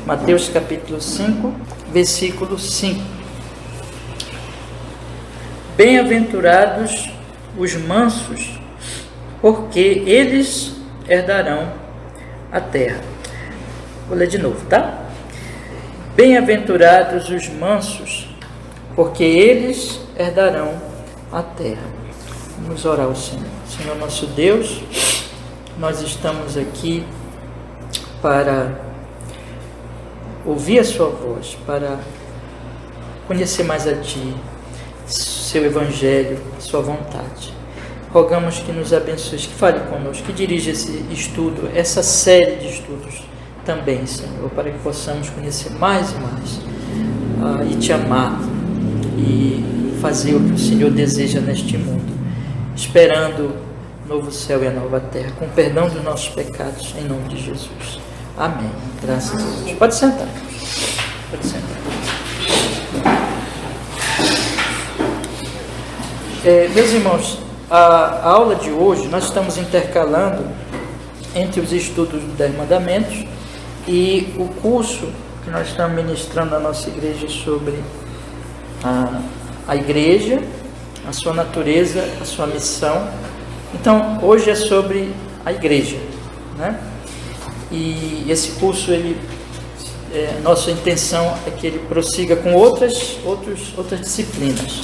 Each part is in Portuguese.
Mateus capítulo 5, versículo 5. Bem-aventurados os mansos, porque eles herdarão a terra. Vou ler de novo, tá? Bem-aventurados os mansos, porque eles herdarão a terra. Vamos orar ao Senhor. Senhor nosso Deus, nós estamos aqui para ouvir a sua voz, para conhecer mais a Ti, seu Evangelho, sua vontade. Rogamos que nos abençoe, que fale conosco, que dirija esse estudo, essa série de estudos também, Senhor, para que possamos conhecer mais e mais e Te amar e fazer o que o Senhor deseja neste mundo, esperando o novo céu e a nova terra, com perdão dos nossos pecados, em nome de Jesus. Amém. Graças a Deus. Pode sentar. Pode sentar. Meus irmãos, a aula de hoje nós estamos intercalando entre os estudos dos 10 mandamentos e o curso que nós estamos ministrando na nossa igreja sobre a igreja, a sua natureza, a sua missão. Então, hoje é sobre a igreja, né? E esse curso, nossa intenção é que ele prossiga com outras disciplinas.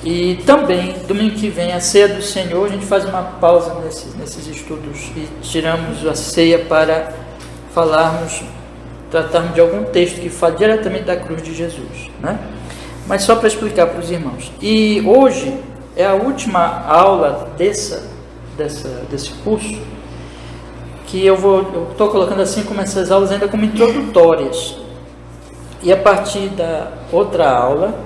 E também, domingo que vem, a ceia do Senhor, a gente faz uma pausa nesses estudos e tiramos a ceia para tratarmos de algum texto que fala diretamente da cruz de Jesus, né? Mas só para explicar para os irmãos. E hoje é a última aula desse curso, que eu estou colocando assim como essas aulas ainda como introdutórias. E a partir da outra aula,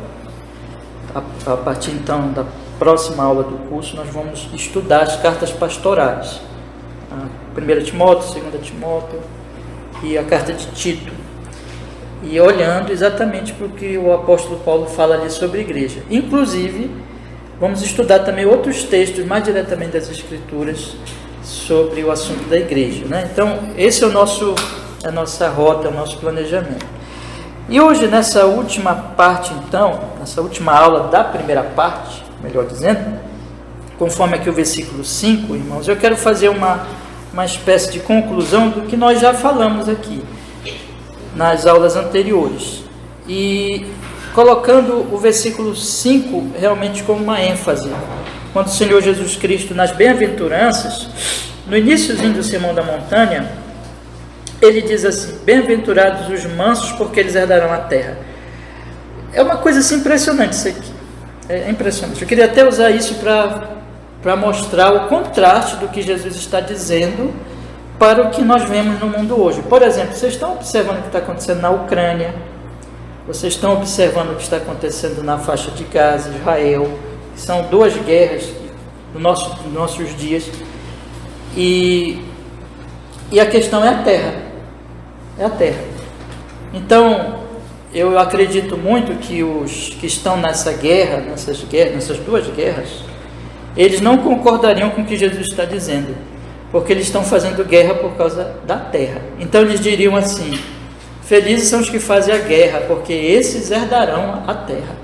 a partir então da próxima aula do curso, nós vamos estudar as cartas pastorais, a 1 Timóteo, 2 Timóteo e a carta de Tito, e olhando exatamente para o que o apóstolo Paulo fala ali sobre a igreja. Inclusive, vamos estudar também outros textos mais diretamente das Escrituras sobre o assunto da igreja, né? Então, esse é a nossa rota, o nosso planejamento. E hoje, nessa última parte, então, nessa última aula da primeira parte, melhor dizendo, conforme aqui o versículo 5, irmãos, eu quero fazer uma espécie de conclusão do que nós já falamos aqui nas aulas anteriores, e colocando o versículo 5 realmente como uma ênfase, quando o Senhor Jesus Cristo, nas bem-aventuranças, no iniciozinho do Sermão da Montanha, ele diz assim: bem-aventurados os mansos, porque eles herdarão a terra. É uma coisa assim impressionante isso aqui, é impressionante. Eu queria até usar isso para mostrar o contraste do que Jesus está dizendo para o que nós vemos no mundo hoje. Por exemplo, vocês estão observando o que está acontecendo na Ucrânia, vocês estão observando o que está acontecendo na faixa de Gaza, Israel, que são duas guerras dos nossos dias, e a questão é a terra. É a terra. Então, eu acredito muito que os que estão nessas duas guerras, eles não concordariam com o que Jesus está dizendo, porque eles estão fazendo guerra por causa da terra. Então eles diriam assim: felizes são os que fazem a guerra, porque esses herdarão a terra,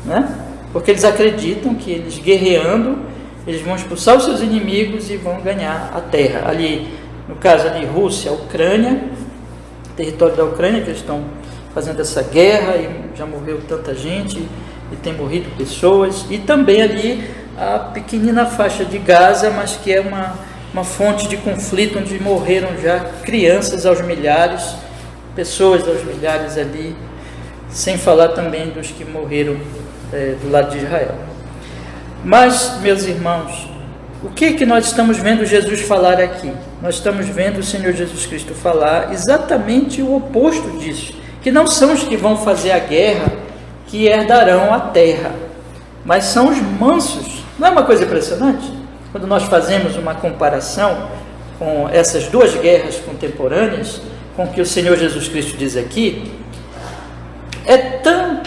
né? Porque eles acreditam que eles guerreando, eles vão expulsar os seus inimigos e vão ganhar a terra. Ali, no caso ali, Rússia, Ucrânia, território da Ucrânia, que eles estão fazendo essa guerra e já morreu tanta gente e tem morrido pessoas. E também ali a pequenina faixa de Gaza, mas que é uma fonte de conflito, onde morreram já crianças aos milhares, pessoas aos milhares ali, sem falar também dos que morreram do lado de Israel. Mas, meus irmãos, o que nós estamos vendo Jesus falar aqui? Nós estamos vendo o Senhor Jesus Cristo falar exatamente o oposto disso, que não são os que vão fazer a guerra que herdarão a terra, mas são os mansos. Não é uma coisa impressionante? Quando nós fazemos uma comparação com essas duas guerras contemporâneas, com o que o Senhor Jesus Cristo diz aqui, é tão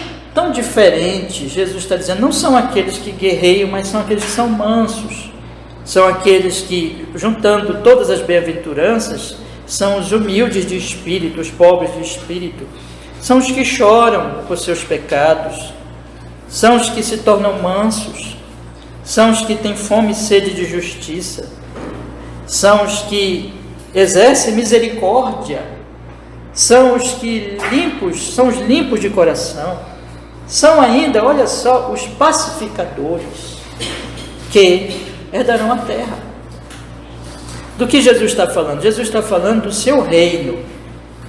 diferente. Jesus está dizendo, não são aqueles que guerreiam, mas são aqueles que são mansos, são aqueles que, juntando todas as bem-aventuranças, são os humildes de espírito, os pobres de espírito, são os que choram por seus pecados, são os que se tornam mansos, são os que têm fome e sede de justiça, são os que exercem misericórdia, são os que são os limpos de coração, são ainda, olha só, os pacificadores, que herdarão a terra. Do que Jesus está falando? Jesus está falando do seu reino.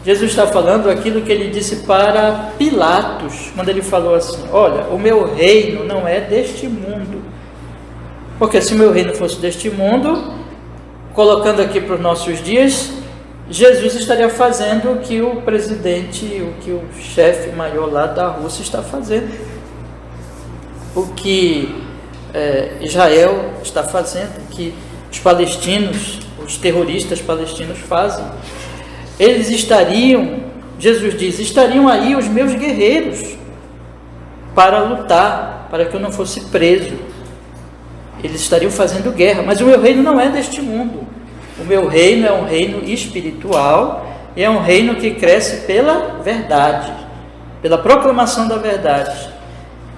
Jesus está falando aquilo que ele disse para Pilatos, quando ele falou assim: olha, o meu reino não é deste mundo. Porque se o meu reino fosse deste mundo, colocando aqui para os nossos dias, Jesus estaria fazendo o que o presidente, o que o chefe maior lá da Rússia está fazendo, o que Israel está fazendo, o que os palestinos, os terroristas palestinos fazem. Eles estariam, Jesus diz, estariam aí os meus guerreiros para lutar, para que eu não fosse preso. Eles estariam fazendo guerra, mas o meu reino não é deste mundo. O meu reino é um reino espiritual, e é um reino que cresce pela verdade, pela proclamação da verdade.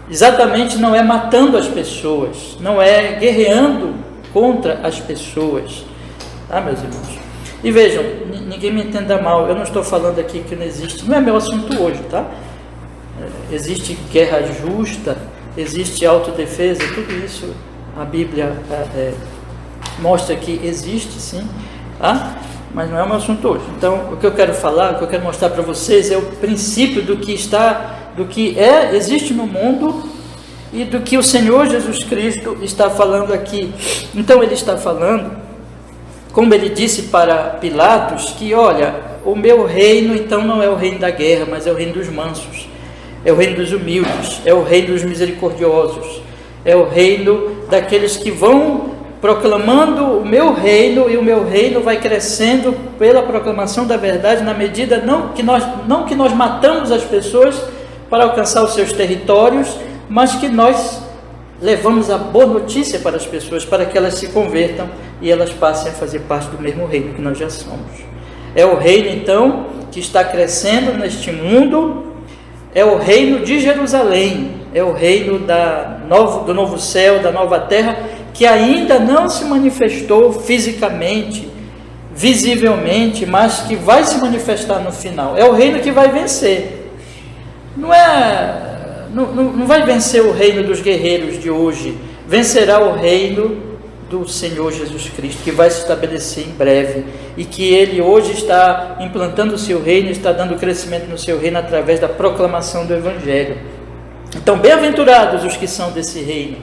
Exatamente, não é matando as pessoas, não é guerreando contra as pessoas, tá, meus irmãos? E vejam, ninguém me entenda mal, eu não estou falando aqui que não existe, não é meu assunto hoje, tá? Existe guerra justa, existe autodefesa, tudo isso a Bíblia mostra que existe, sim, tá? Mas não é o meu assunto hoje. Então, o que eu quero falar, o que eu quero mostrar para vocês é o princípio do que existe no mundo e do que o Senhor Jesus Cristo está falando aqui. Então, ele está falando, como ele disse para Pilatos, que olha, o meu reino então não é o reino da guerra, mas é o reino dos mansos, é o reino dos humildes, é o reino dos misericordiosos, é o reino daqueles que vão proclamando o meu reino, e o meu reino vai crescendo pela proclamação da verdade, na medida não que nós matamos as pessoas para alcançar os seus territórios, mas que nós levamos a boa notícia para as pessoas, para que elas se convertam e elas passem a fazer parte do mesmo reino que nós já somos. É o reino então que está crescendo neste mundo, é o reino de Jerusalém, é o reino do novo céu, da nova terra, que ainda não se manifestou fisicamente, visivelmente, mas que vai se manifestar no final. É o reino que vai vencer. Não vai vencer o reino dos guerreiros de hoje, vencerá o reino do Senhor Jesus Cristo, que vai se estabelecer em breve, e que ele hoje está implantando o seu reino, está dando crescimento no seu reino através da proclamação do Evangelho. Então, bem-aventurados os que são desse reino,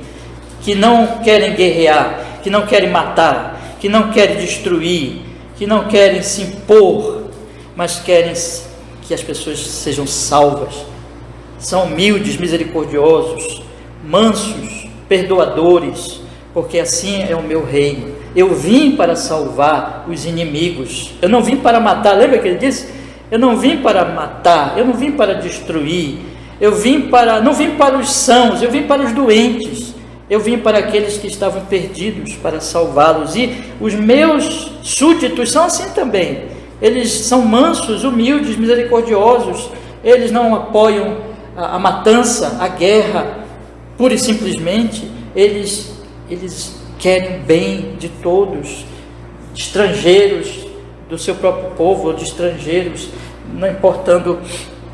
que não querem guerrear, que não querem matar, que não querem destruir, que não querem se impor, mas querem que as pessoas sejam salvas. São humildes, misericordiosos, mansos, perdoadores, porque assim é o meu reino. Eu vim para salvar os inimigos, eu não vim para matar. Lembra que ele disse? Eu não vim para matar, eu não vim para destruir, não vim para os sãos, eu vim para os doentes, eu vim para aqueles que estavam perdidos, para salvá-los. E os meus súditos são assim também, eles são mansos, humildes, misericordiosos, eles não apoiam a matança, a guerra, pura e simplesmente, eles querem o bem de todos, estrangeiros do seu próprio povo, ou de estrangeiros, não importando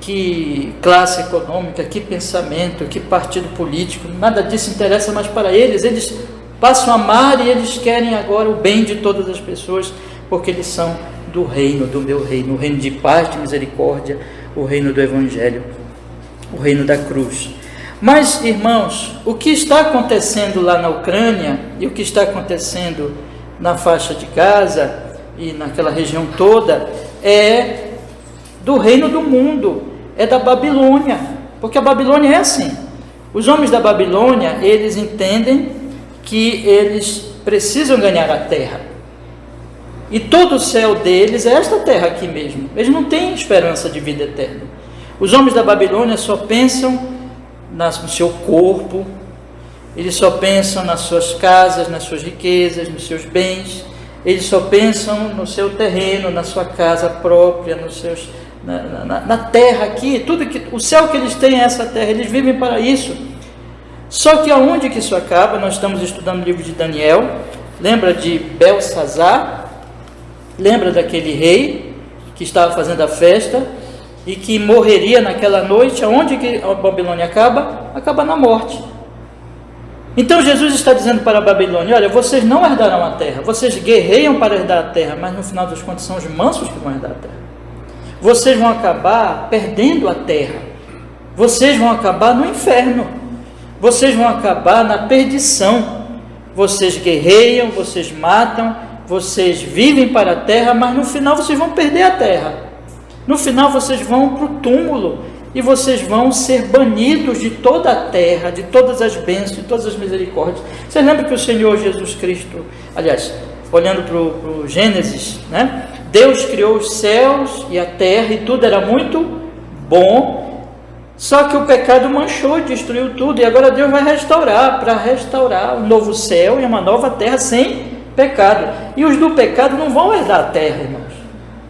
que classe econômica, que pensamento, que partido político, nada disso interessa mais para eles. Eles passam a amar e eles querem agora o bem de todas as pessoas, porque eles são do reino, do meu reino, o reino de paz, de misericórdia, o reino do Evangelho, o reino da cruz. Mas, irmãos, o que está acontecendo lá na Ucrânia e o que está acontecendo na faixa de Gaza e naquela região toda é do reino do mundo, é da Babilônia, porque a Babilônia é assim. Os homens da Babilônia, eles entendem que eles precisam ganhar a terra, e todo o céu deles é esta terra aqui mesmo. Eles não têm esperança de vida eterna. Os homens da Babilônia só pensam no seu corpo, eles só pensam nas suas casas, nas suas riquezas, nos seus bens, eles só pensam no seu terreno, na sua casa própria, na terra aqui, o céu que eles têm é essa terra, eles vivem para isso. Só que aonde que isso acaba? Nós estamos estudando o livro de Daniel, lembra de Belsazar, lembra daquele rei que estava fazendo a festa e que morreria naquela noite. Aonde que a Babilônia acaba? Acaba na morte. Então Jesus está dizendo para a Babilônia: olha, vocês não herdarão a terra, vocês guerreiam para herdar a terra, mas no final das contas são os mansos que vão herdar a terra. Vocês vão acabar perdendo a terra, vocês vão acabar no inferno, vocês vão acabar na perdição. Vocês guerreiam, vocês matam, vocês vivem para a terra, mas no final vocês vão perder a terra. No final vocês vão para o túmulo e vocês vão ser banidos de toda a terra, de todas as bênçãos, de todas as misericórdias. Vocês lembram que o Senhor Jesus Cristo, aliás, olhando para o Gênesis, né? Deus criou os céus e a terra e tudo era muito bom, só que o pecado manchou e destruiu tudo, e agora Deus vai restaurar, para restaurar um novo céu e uma nova terra sem pecado. E os do pecado não vão herdar a terra, irmãos.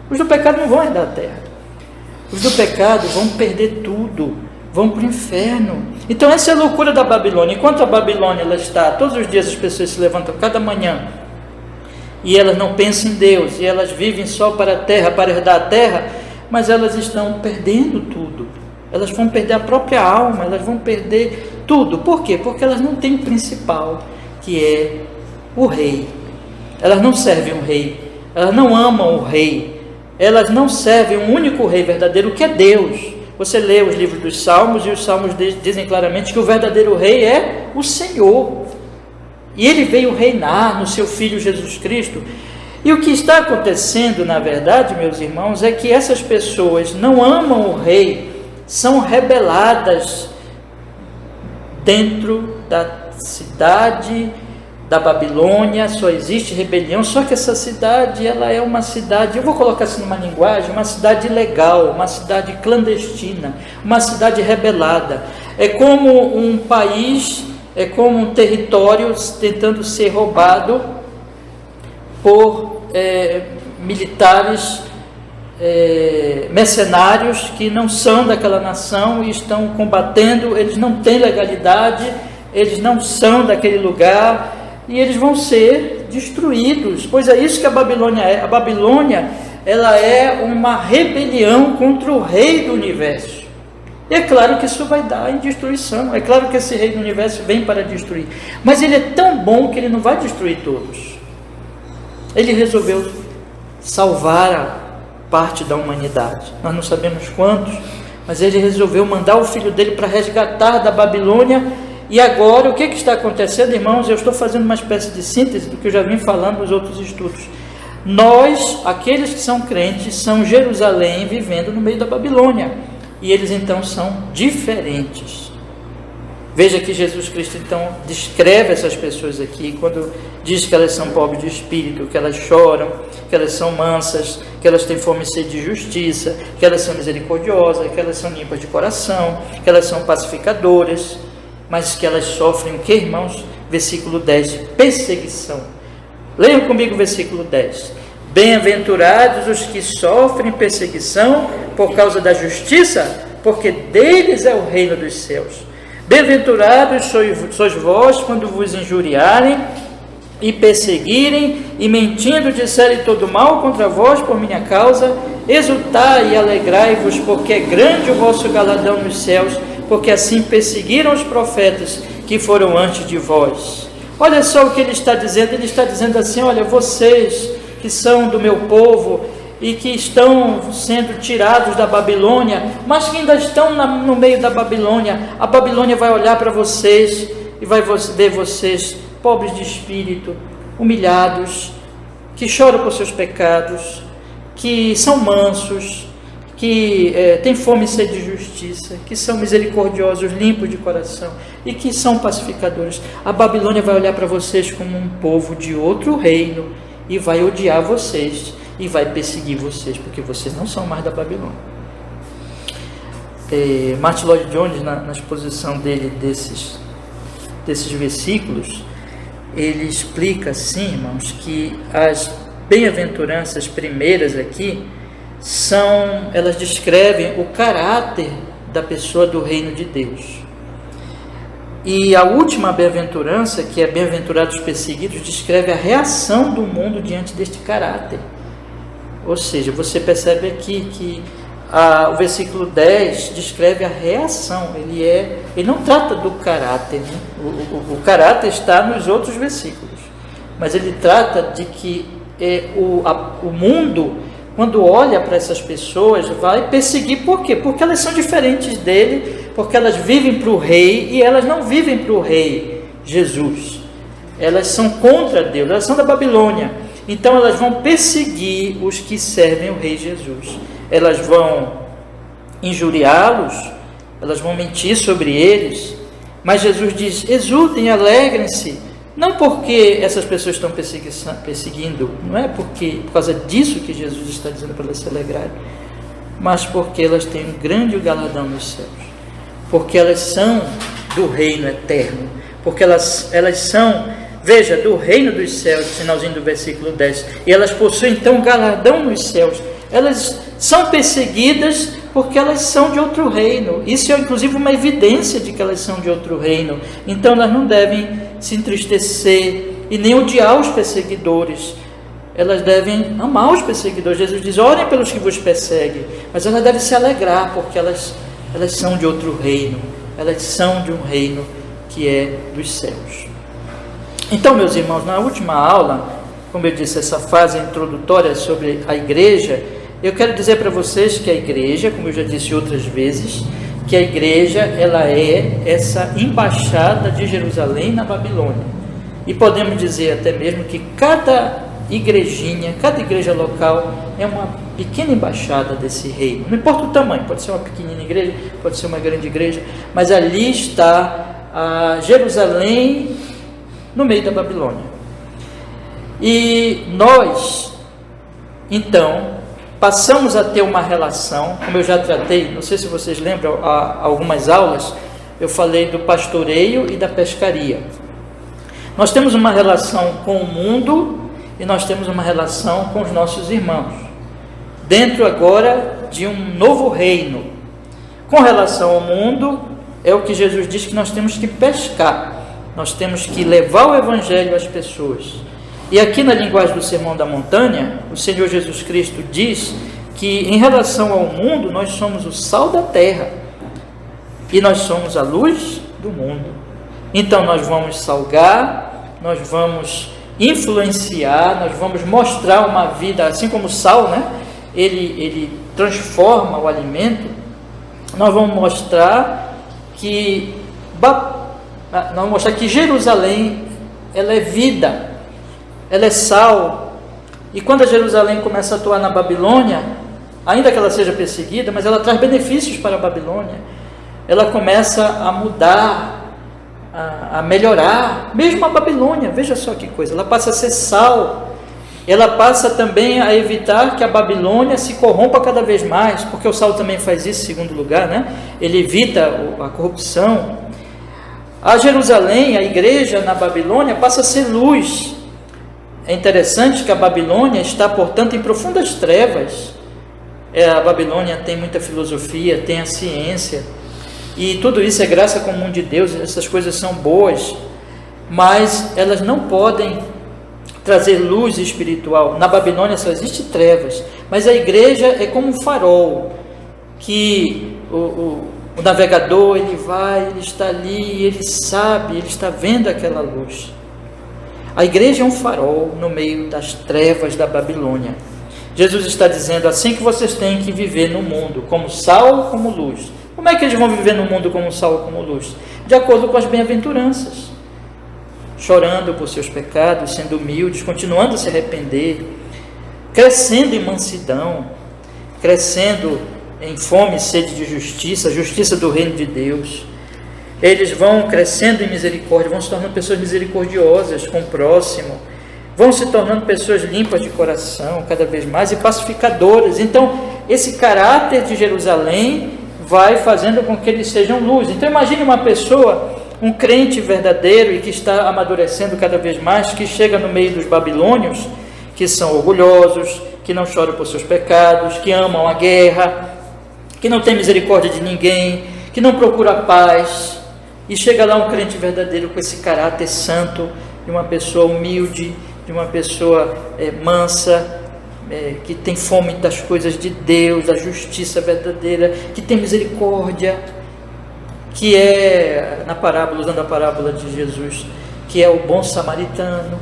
Os do pecado não vão herdar a terra. Os do pecado vão perder tudo, vão para o inferno. Então essa é a loucura da Babilônia. Enquanto a Babilônia ela está, todos os dias as pessoas se levantam cada manhã e elas não pensam em Deus, e elas vivem só para a terra, para herdar a terra, mas elas estão perdendo tudo. Elas vão perder a própria alma, elas vão perder tudo. Por quê? Porque elas não têm o principal, que é o rei. Elas não servem o rei, elas não amam o rei, elas não servem um único rei verdadeiro, que é Deus. Você lê os livros dos Salmos, e os Salmos dizem claramente que o verdadeiro rei é o Senhor. E ele veio reinar no seu Filho Jesus Cristo. E o que está acontecendo, na verdade, meus irmãos, é que essas pessoas não amam o rei, são rebeladas dentro da cidade da Babilônia. Só existe rebelião, só que essa cidade, ela é uma cidade, eu vou colocar assim numa linguagem, uma cidade ilegal, uma cidade clandestina, uma cidade rebelada. É como um país, é como um território tentando ser roubado por militares mercenários que não são daquela nação e estão combatendo. Eles não têm legalidade, eles não são daquele lugar, e eles vão ser destruídos, pois é isso que a Babilônia é. A Babilônia, ela é uma rebelião contra o rei do universo, e é claro que isso vai dar em destruição. É claro que esse rei do universo vem para destruir, mas ele é tão bom que ele não vai destruir todos. Ele resolveu salvar a parte da humanidade, nós não sabemos quantos, mas ele resolveu mandar o filho dele para resgatar da Babilônia. E agora, o que está acontecendo, irmãos? Eu estou fazendo uma espécie de síntese do que eu já vim falando nos outros estudos. Nós, aqueles que são crentes, são Jerusalém vivendo no meio da Babilônia, e eles então são diferentes. Veja que Jesus Cristo então descreve essas pessoas aqui, quando diz que elas são pobres de espírito, que elas choram, que elas são mansas, que elas têm fome e sede de justiça, que elas são misericordiosas, que elas são limpas de coração, que elas são pacificadoras, mas que elas sofrem o que, irmãos? Versículo 10, perseguição. Leiam comigo o versículo 10. Bem-aventurados os que sofrem perseguição por causa da justiça, porque deles é o reino dos céus. Bem-aventurados sois vós quando vos injuriarem e perseguirem, e mentindo disserem todo mal contra vós por minha causa. Exultai e alegrai-vos, porque é grande o vosso galardão nos céus, porque assim perseguiram os profetas que foram antes de vós. Olha só o que ele está dizendo. Ele está dizendo assim: olha, vocês que são do meu povo e que estão sendo tirados da Babilônia, mas que ainda estão no meio da Babilônia, a Babilônia vai olhar para vocês e vai ver vocês pobres de espírito, humilhados, que choram por seus pecados, que são mansos, que têm fome e sede de justiça, que são misericordiosos, limpos de coração e que são pacificadores. A Babilônia vai olhar para vocês como um povo de outro reino e vai odiar vocês e vai perseguir vocês, porque vocês não são mais da Babilônia. Martin Lloyd Jones, na exposição dele desses versículos, ele explica assim, irmãos, que bem-aventuranças primeiras aqui, elas descrevem o caráter da pessoa do reino de Deus. E a última bem-aventurança, que é bem-aventurados perseguidos, descreve a reação do mundo diante deste caráter. Ou seja, você percebe aqui que o versículo 10 descreve a reação. Ele não trata do caráter, né? O caráter está nos outros versículos, mas ele trata de que o mundo, quando olha para essas pessoas, vai perseguir. Por quê? Porque elas são diferentes dele, porque elas vivem para o rei, e elas não vivem para o rei Jesus. Elas são contra Deus, elas são da Babilônia. Então elas vão perseguir os que servem o rei Jesus. Elas vão injuriá-los, elas vão mentir sobre eles. Mas Jesus diz: exultem, alegrem-se. Não porque essas pessoas estão perseguindo, não é por causa disso que Jesus está dizendo para elas se alegrarem, mas porque elas têm um grande galardão nos céus, porque elas são do reino eterno, porque elas são, veja, do reino dos céus, finalzinho do versículo 10, e elas possuem então galardão nos céus. Elas são perseguidas porque elas são de outro reino. Isso é inclusive uma evidência de que elas são de outro reino. Então elas não devem se entristecer e nem odiar os perseguidores. Elas devem amar os perseguidores. Jesus diz: orem pelos que vos perseguem. Mas elas devem se alegrar, porque elas são de outro reino. Elas são de um reino que é dos céus. Então, meus irmãos, na última aula, como eu disse, essa fase introdutória sobre a igreja, eu quero dizer para vocês que a igreja, como eu já disse outras vezes, que a igreja, ela é essa embaixada de Jerusalém na Babilônia. E podemos dizer até mesmo que cada igrejinha, cada igreja local é uma pequena embaixada desse reino. Não importa o tamanho, pode ser uma pequenina igreja, pode ser uma grande igreja, mas ali está a Jerusalém no meio da Babilônia. E nós, então, passamos a ter uma relação, como eu já tratei, não sei se vocês lembram, há algumas aulas, eu falei do pastoreio e da pescaria. Nós temos uma relação com o mundo e nós temos uma relação com os nossos irmãos, dentro agora de um novo reino. Com relação ao mundo, é o que Jesus diz que nós temos que pescar, nós temos que levar o evangelho às pessoas. E aqui na linguagem do Sermão da Montanha, o Senhor Jesus Cristo diz que em relação ao mundo, nós somos o sal da terra e nós somos a luz do mundo. Então nós vamos salgar, nós vamos influenciar, nós vamos mostrar uma vida, assim como o sal, né? Ele transforma o alimento. Nós vamos mostrar que Jerusalém, ela é vida, ela é sal. E quando a Jerusalém começa a atuar na Babilônia, ainda que ela seja perseguida, mas ela traz benefícios para a Babilônia. Ela começa a mudar, a melhorar, mesmo a Babilônia. Veja só que coisa, ela passa a ser sal. Ela passa também a evitar que a Babilônia se corrompa cada vez mais, porque o sal também faz isso, em segundo lugar, né? Ele evita a corrupção. A Jerusalém, a igreja na Babilônia, passa a ser luz. É interessante que a Babilônia está, portanto, em profundas trevas. A Babilônia tem muita filosofia, tem a ciência, e tudo isso é graça comum de Deus. Essas coisas são boas, mas elas não podem trazer luz espiritual. Na Babilônia só existe trevas, mas a igreja é como um farol, que o navegador, ele está ali, ele sabe, ele está vendo aquela luz. A igreja é um farol no meio das trevas da Babilônia. Jesus está dizendo: assim que vocês têm que viver no mundo, como sal, como luz. Como é que eles vão viver no mundo como sal, como luz? De acordo com as bem-aventuranças, chorando por seus pecados, sendo humildes, continuando a se arrepender, crescendo em mansidão, crescendo em fome e sede de justiça, a justiça do reino de Deus. Eles vão crescendo em misericórdia, vão se tornando pessoas misericordiosas com o próximo, vão se tornando pessoas limpas de coração cada vez mais e pacificadoras. Então, esse caráter de Jerusalém vai fazendo com que eles sejam luz. Então, imagine uma pessoa, um crente verdadeiro e que está amadurecendo cada vez mais, que chega no meio dos babilônios, que são orgulhosos, que não choram por seus pecados, que amam a guerra, que não tem misericórdia de ninguém, que não procura a paz. E chega lá um crente verdadeiro com esse caráter santo, de uma pessoa humilde, de uma pessoa mansa, que tem fome das coisas de Deus, da justiça verdadeira, que tem misericórdia, que é, na parábola, usando a parábola de Jesus, que é o bom samaritano,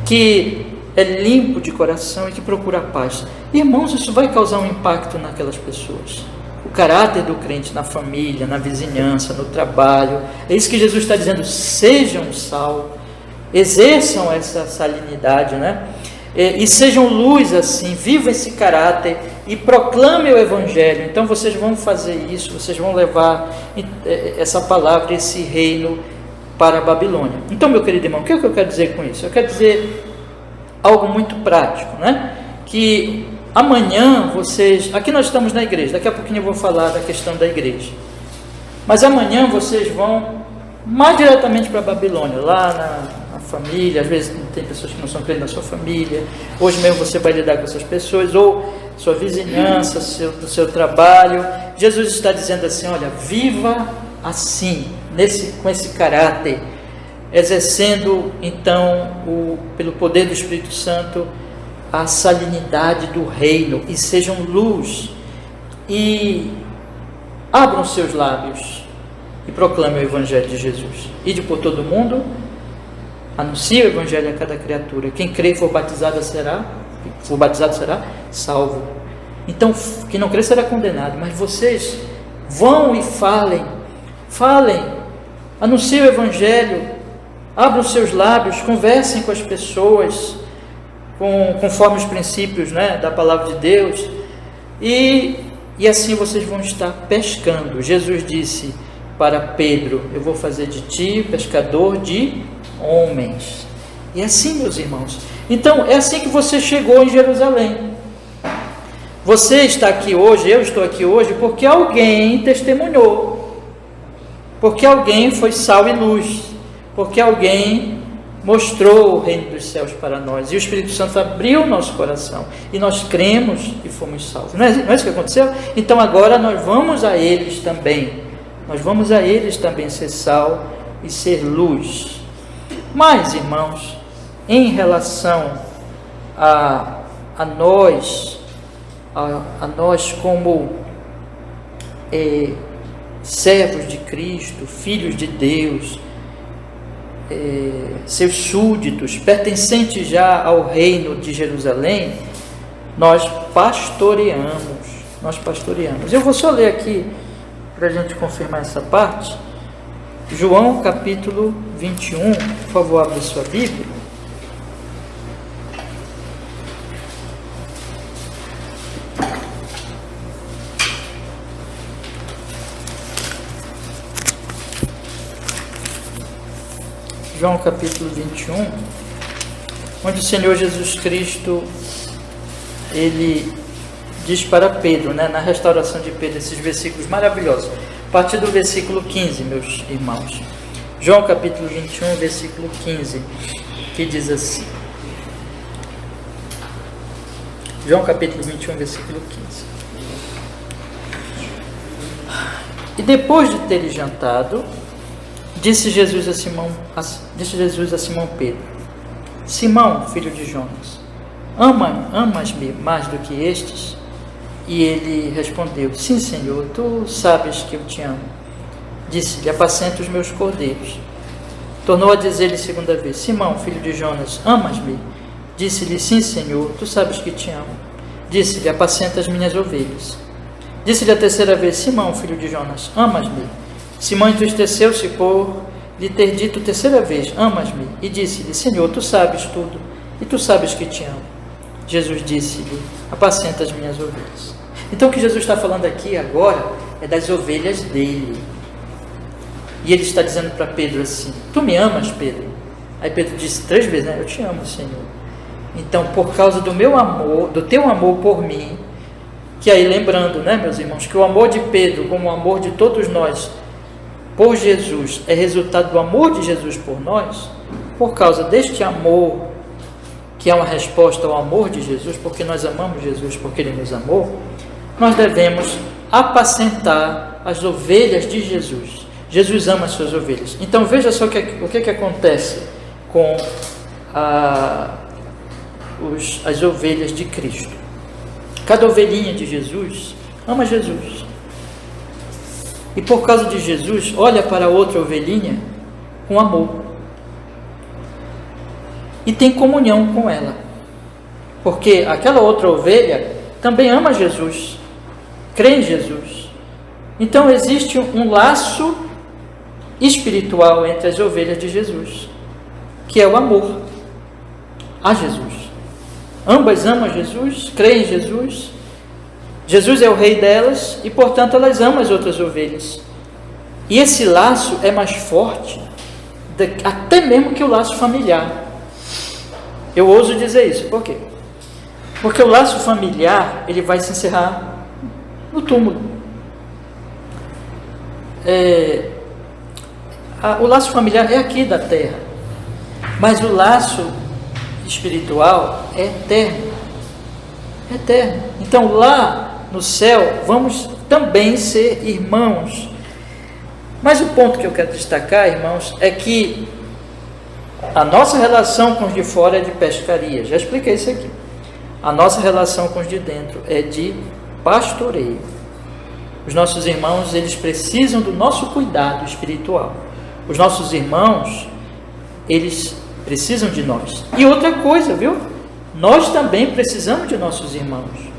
que é limpo de coração e que procura a paz. Irmãos, isso vai causar um impacto naquelas pessoas. O caráter do crente na família, na vizinhança, no trabalho. É isso que Jesus está dizendo: sejam sal, exerçam essa salinidade, né? E sejam luz assim, vivam esse caráter e proclamem o Evangelho. Então vocês vão fazer isso, vocês vão levar essa palavra, esse reino para a Babilônia. Então, meu querido irmão, o que é que eu quero dizer com isso? Eu quero dizer algo muito prático, né? Que amanhã vocês, aqui nós estamos na igreja, daqui a pouquinho eu vou falar da questão da igreja, mas amanhã vocês vão mais diretamente para a Babilônia, lá na família. Às vezes tem pessoas que não são crentes na sua família, hoje mesmo você vai lidar com essas pessoas, ou sua vizinhança, do seu trabalho. Jesus está dizendo assim: olha, viva assim, com esse caráter, exercendo então, pelo poder do Espírito Santo, a salinidade do reino, e sejam luz, e abram seus lábios e proclamem o Evangelho de Jesus. Ide por todo mundo, anuncie o Evangelho a cada criatura. Quem crê e for batizado será salvo. Então, quem não crê será condenado. Mas vocês vão e falem, anunciem o Evangelho, abram seus lábios, conversem com as pessoas, conforme os princípios, né, da palavra de Deus, e assim vocês vão estar pescando. Jesus disse para Pedro: eu vou fazer de ti pescador de homens. E assim, meus irmãos, então é assim que você chegou em Jerusalém. Você está aqui hoje, eu estou aqui hoje, porque alguém testemunhou, porque alguém foi sal e luz, porque alguém mostrou o reino dos céus para nós, e o Espírito Santo abriu o nosso coração, e nós cremos e fomos salvos. Não é isso que aconteceu? Então agora nós vamos a eles também, ser sal e ser luz. Mas, irmãos, em relação a nós como servos de Cristo, filhos de Deus, seus súditos, pertencentes já ao reino de Jerusalém, nós pastoreamos. Eu vou só ler aqui, para a gente confirmar essa parte, João capítulo 21, por favor, abra sua Bíblia. João capítulo 21, onde o Senhor Jesus Cristo, ele diz para Pedro, né, na restauração de Pedro, esses versículos maravilhosos, a partir do versículo 15, meus irmãos. João capítulo 21, versículo 15, que diz assim. João capítulo 21, versículo 15. E depois de terem jantado, disse Jesus a Simão Pedro: Simão, filho de Jonas, amas-me mais do que estes? E ele respondeu: sim, Senhor, tu sabes que eu te amo. Disse-lhe: apacenta os meus cordeiros. Tornou a dizer-lhe segunda vez: Simão, filho de Jonas, amas-me? Disse-lhe: sim, Senhor, tu sabes que te amo. Disse-lhe: apacenta as minhas ovelhas. Disse-lhe a terceira vez: Simão, filho de Jonas, amas-me? Simão entristeceu-se por lhe ter dito terceira vez: amas-me? E disse-lhe: Senhor, tu sabes tudo, e tu sabes que te amo. Jesus disse-lhe: apacenta as minhas ovelhas. Então o que Jesus está falando aqui agora é das ovelhas dele. E ele está dizendo para Pedro assim: tu me amas, Pedro? Aí Pedro disse 3 vezes, né? Eu te amo, Senhor. Então, por causa do meu amor, do teu amor por mim, que aí lembrando, né, meus irmãos, que o amor de Pedro, como o amor de todos nós por Jesus, é resultado do amor de Jesus por nós. Por causa deste amor que é uma resposta ao amor de Jesus, porque nós amamos Jesus, porque Ele nos amou, nós devemos apacentar as ovelhas de Jesus. Jesus ama as suas ovelhas. Então veja só o que acontece com as ovelhas de Cristo. Cada ovelhinha de Jesus ama Jesus. E por causa de Jesus, olha para outra ovelhinha com amor. E tem comunhão com ela. Porque aquela outra ovelha também ama Jesus, crê em Jesus. Então existe um laço espiritual entre as ovelhas de Jesus, que é o amor a Jesus. Ambas amam Jesus, creem em Jesus. Jesus é o rei delas e, portanto, elas amam as outras ovelhas. E esse laço é mais forte até mesmo que o laço familiar. Eu ouso dizer isso, por quê? Porque o laço familiar, ele vai se encerrar no túmulo. O laço familiar é aqui da terra, mas o laço espiritual é eterno. É eterno. Então lá no céu vamos também ser irmãos. Mas o ponto que eu quero destacar, irmãos, é que a nossa relação com os de fora é de pescaria. Já expliquei isso aqui. A nossa relação com os de dentro é de pastoreio. Os nossos irmãos, eles precisam do nosso cuidado espiritual. Os nossos irmãos, eles precisam de nós. E outra coisa, viu? Nós também precisamos de nossos irmãos.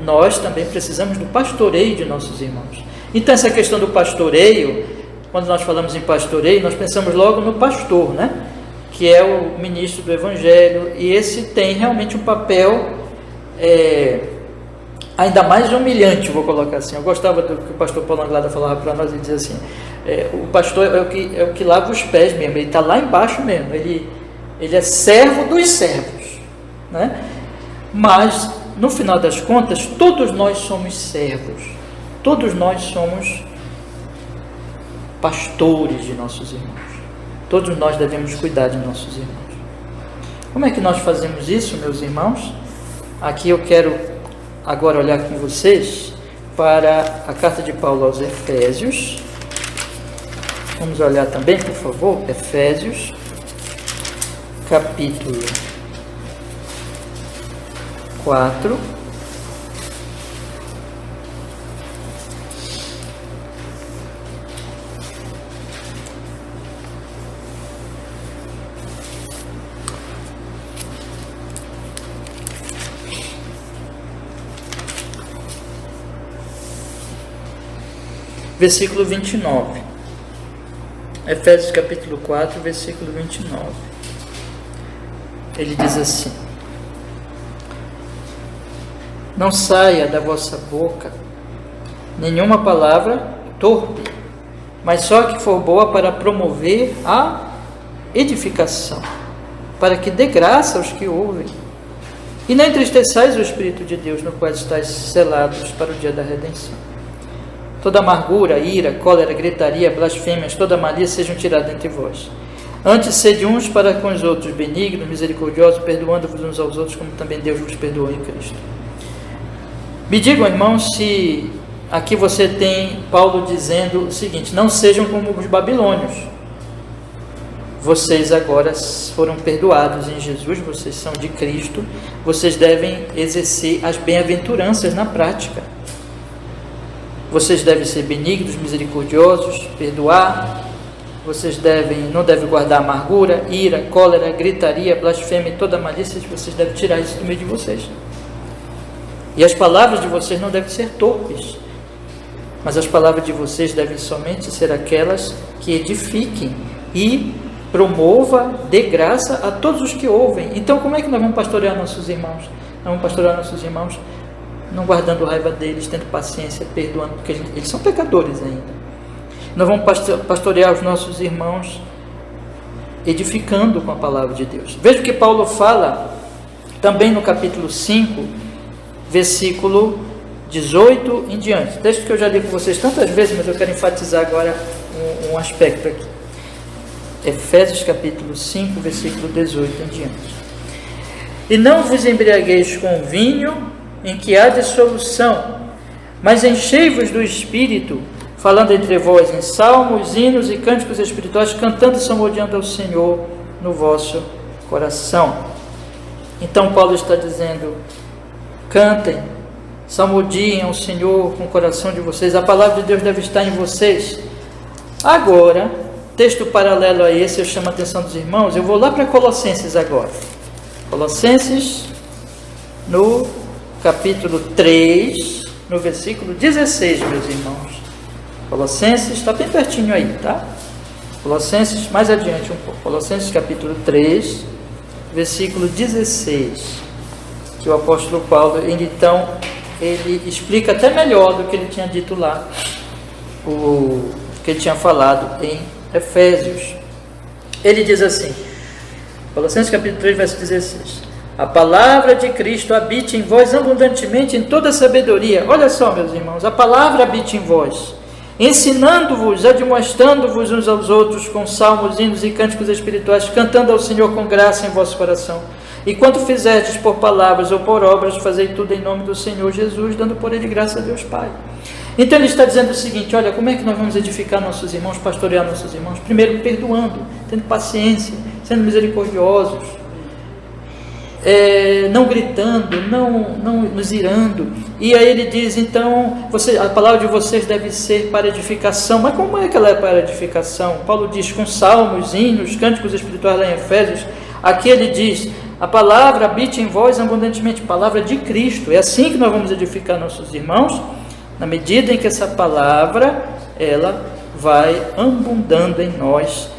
Nós também precisamos do pastoreio de nossos irmãos. Então essa questão do pastoreio, quando nós falamos em pastoreio, nós pensamos logo no pastor, né? Que é o ministro do Evangelho, e esse tem realmente um papel ainda mais humilhante, vou colocar assim. Eu gostava do que o pastor Paulo Anglada falava para nós, ele dizia assim, o pastor é o que lava os pés mesmo, ele está lá embaixo mesmo, ele é servo dos servos, né? Mas, no final das contas, todos nós somos servos, todos nós somos pastores de nossos irmãos, todos nós devemos cuidar de nossos irmãos. Como é que nós fazemos isso, meus irmãos? Aqui eu quero agora olhar com vocês para a carta de Paulo aos Efésios. Vamos olhar também, por favor, Efésios, capítulo 4. Versículo 29. Efésios capítulo 4, versículo 29. Ele diz assim: não saia da vossa boca nenhuma palavra torpe, mas só que for boa para promover a edificação, para que dê graça aos que ouvem. E não entristeçais o Espírito de Deus, no qual estáis selados para o dia da redenção. Toda amargura, ira, cólera, gritaria, blasfêmias, toda malícia sejam tiradas entre vós. Antes sede uns para com os outros, benignos, misericordiosos, perdoando-vos uns aos outros, como também Deus vos perdoou em Cristo. Me digam, irmãos, se aqui você tem Paulo dizendo o seguinte: não sejam como os babilônios. Vocês agora foram perdoados em Jesus, vocês são de Cristo, vocês devem exercer as bem-aventuranças na prática. Vocês devem ser benignos, misericordiosos, perdoar. Vocês não devem guardar amargura, ira, cólera, gritaria, blasfêmia e toda malícia. Vocês devem tirar isso do meio de vocês. E as palavras de vocês não devem ser torpes, mas as palavras de vocês devem somente ser aquelas que edifiquem e promova, dê graça a todos os que ouvem. Então, como é que nós vamos pastorear nossos irmãos? Nós vamos pastorear nossos irmãos não guardando raiva deles, tendo paciência, perdoando, porque eles são pecadores ainda. Nós vamos pastorear os nossos irmãos edificando com a palavra de Deus. Veja o que Paulo fala também no capítulo 5, versículo 18 em diante. Texto que eu já li com vocês tantas vezes, mas eu quero enfatizar agora um aspecto aqui. Efésios capítulo 5, versículo 18 em diante. E não vos embriagueis com vinho, em que há dissolução, mas enchei-vos do Espírito, falando entre vós em salmos, hinos e cânticos espirituais, cantando e salmodiando ao Senhor no vosso coração. Então Paulo está dizendo: cantem, salmodiem ao Senhor com o coração de vocês, a palavra de Deus deve estar em vocês. Agora, texto paralelo a esse, eu chamo a atenção dos irmãos, eu vou lá para Colossenses agora. Colossenses, no capítulo 3, no versículo 16, meus irmãos. Colossenses, está bem pertinho aí, tá? Colossenses, mais adiante um pouco. Colossenses capítulo 3, versículo 16. Que o apóstolo Paulo, ele explica até melhor do que ele tinha dito lá, o que ele tinha falado em Efésios. Ele diz assim, Colossenses capítulo 3, verso 16: a palavra de Cristo habite em vós abundantemente em toda sabedoria. Olha só, meus irmãos, a palavra habite em vós, ensinando-vos, admoestando-vos uns aos outros com salmos, hinos e cânticos espirituais, cantando ao Senhor com graça em vosso coração. E quanto fizerdes por palavras ou por obras, fazei tudo em nome do Senhor Jesus, dando por ele graça a Deus Pai. Então ele está dizendo o seguinte: olha, como é que nós vamos edificar nossos irmãos, pastorear nossos irmãos? Primeiro, perdoando, tendo paciência, sendo misericordiosos, não gritando, não nos irando. E aí ele diz, então, a palavra de vocês deve ser para edificação. Mas como é que ela é para edificação? Paulo diz, com salmos, hinos, cânticos espirituais lá em Efésios. Aqui ele diz, a palavra habite em vós abundantemente, palavra de Cristo. É assim que nós vamos edificar nossos irmãos, na medida em que essa palavra, ela vai abundando em nós,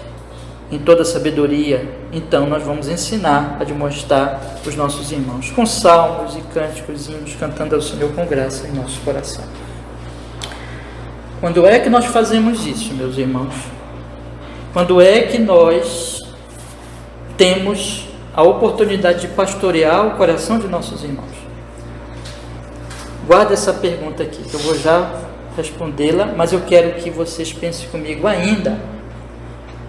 em toda sabedoria. Então nós vamos ensinar a demonstrar os nossos irmãos, com salmos e cânticos, hinos, cantando ao Senhor com graça em nosso coração. Quando é que nós fazemos isso, meus irmãos? Quando é que nós temos a oportunidade de pastorear o coração de nossos irmãos? Guarda essa pergunta aqui, que eu vou já respondê-la, mas eu quero que vocês pensem comigo ainda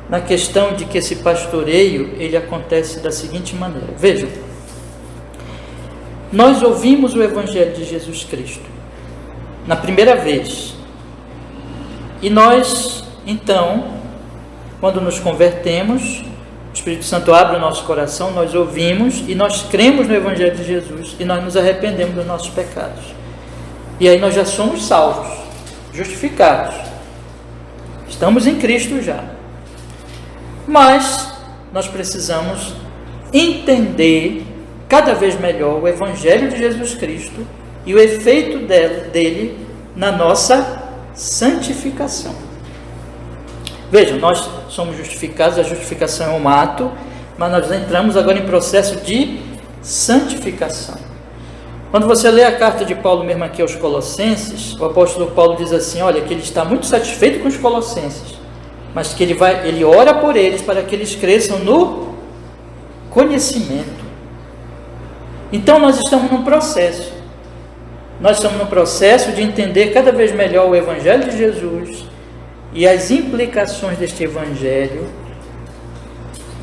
na questão de que esse pastoreio, ele acontece da seguinte maneira. Vejam, nós ouvimos o Evangelho de Jesus Cristo na primeira vez, e nós, então, quando nos convertemos, o Espírito Santo abre o nosso coração, nós ouvimos e nós cremos no Evangelho de Jesus e nós nos arrependemos dos nossos pecados. E aí nós já somos salvos, justificados. Estamos em Cristo já. Mas nós precisamos entender cada vez melhor o Evangelho de Jesus Cristo e o efeito dele na nossa santificação. Vejam, nós somos justificados, a justificação é um ato, mas nós entramos agora em processo de santificação. Quando você lê a carta de Paulo mesmo aqui aos Colossenses, o apóstolo Paulo diz assim, olha, que ele está muito satisfeito com os Colossenses, mas que ele ora por eles para que eles cresçam no conhecimento. Então nós estamos num processo. Nós estamos num processo de entender cada vez melhor o Evangelho de Jesus e as implicações deste Evangelho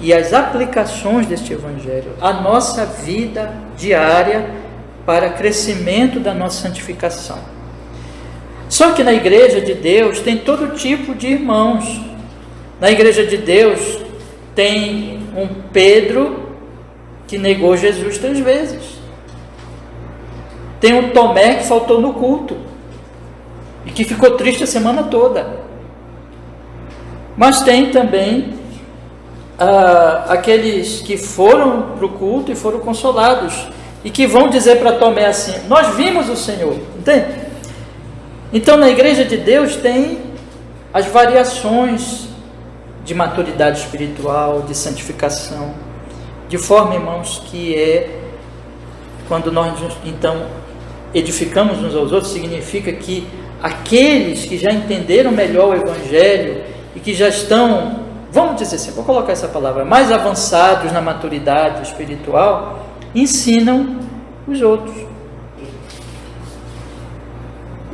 e as aplicações deste Evangelho à nossa vida diária para crescimento da nossa santificação. Só que na igreja de Deus tem todo tipo de irmãos. Na igreja de Deus tem um Pedro que negou Jesus 3 vezes. Tem um Tomé que faltou no culto e que ficou triste a semana toda. Mas tem também aqueles que foram para o culto e foram consolados e que vão dizer para Tomé assim, nós vimos o Senhor, entende? Então na igreja de Deus tem as variações de maturidade espiritual, de santificação, de forma, irmãos, que quando nós então edificamos uns aos outros, significa que aqueles que já entenderam melhor o Evangelho e que já estão, vamos dizer assim, vou colocar essa palavra, mais avançados na maturidade espiritual, ensinam os outros.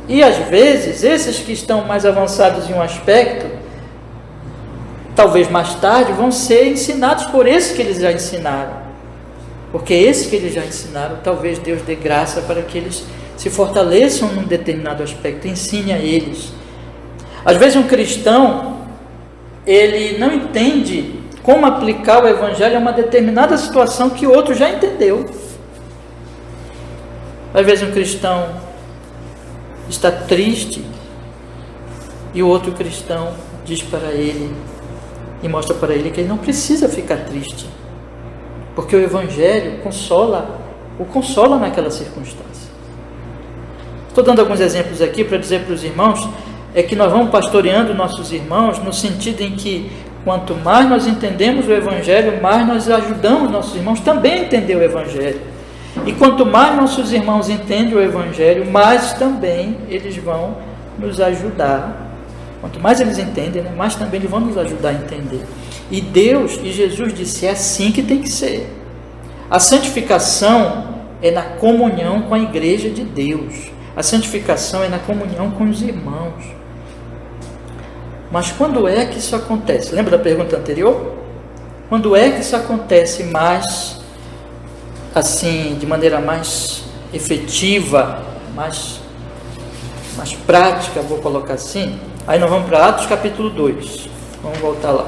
E às vezes, esses que estão mais avançados em um aspecto, talvez mais tarde, vão ser ensinados por esse que eles já ensinaram. Porque esse que eles já ensinaram, talvez Deus dê graça para que eles se fortaleçam num determinado aspecto, ensine a eles. Às vezes um cristão, ele não entende como aplicar o Evangelho a uma determinada situação que o outro já entendeu. Às vezes um cristão está triste e o outro cristão diz para ele e mostra para ele que ele não precisa ficar triste, porque o Evangelho o consola naquela circunstância. Estou dando alguns exemplos aqui para dizer para os irmãos, é que nós vamos pastoreando nossos irmãos no sentido em que quanto mais nós entendemos o Evangelho, mais nós ajudamos nossos irmãos também a entender o Evangelho. E quanto mais nossos irmãos entendem o Evangelho, mais também eles vão nos ajudar. Quanto mais eles entendem, né, mais também eles vão nos ajudar a entender. E Deus e Jesus disse, é assim que tem que ser. A santificação é na comunhão com a igreja de Deus. A santificação é na comunhão com os irmãos. Mas quando é que isso acontece? Lembra da pergunta anterior? Quando é que isso acontece mais, assim, de maneira mais efetiva, mais prática, vou colocar assim? Aí nós vamos para Atos capítulo 2. Vamos voltar lá.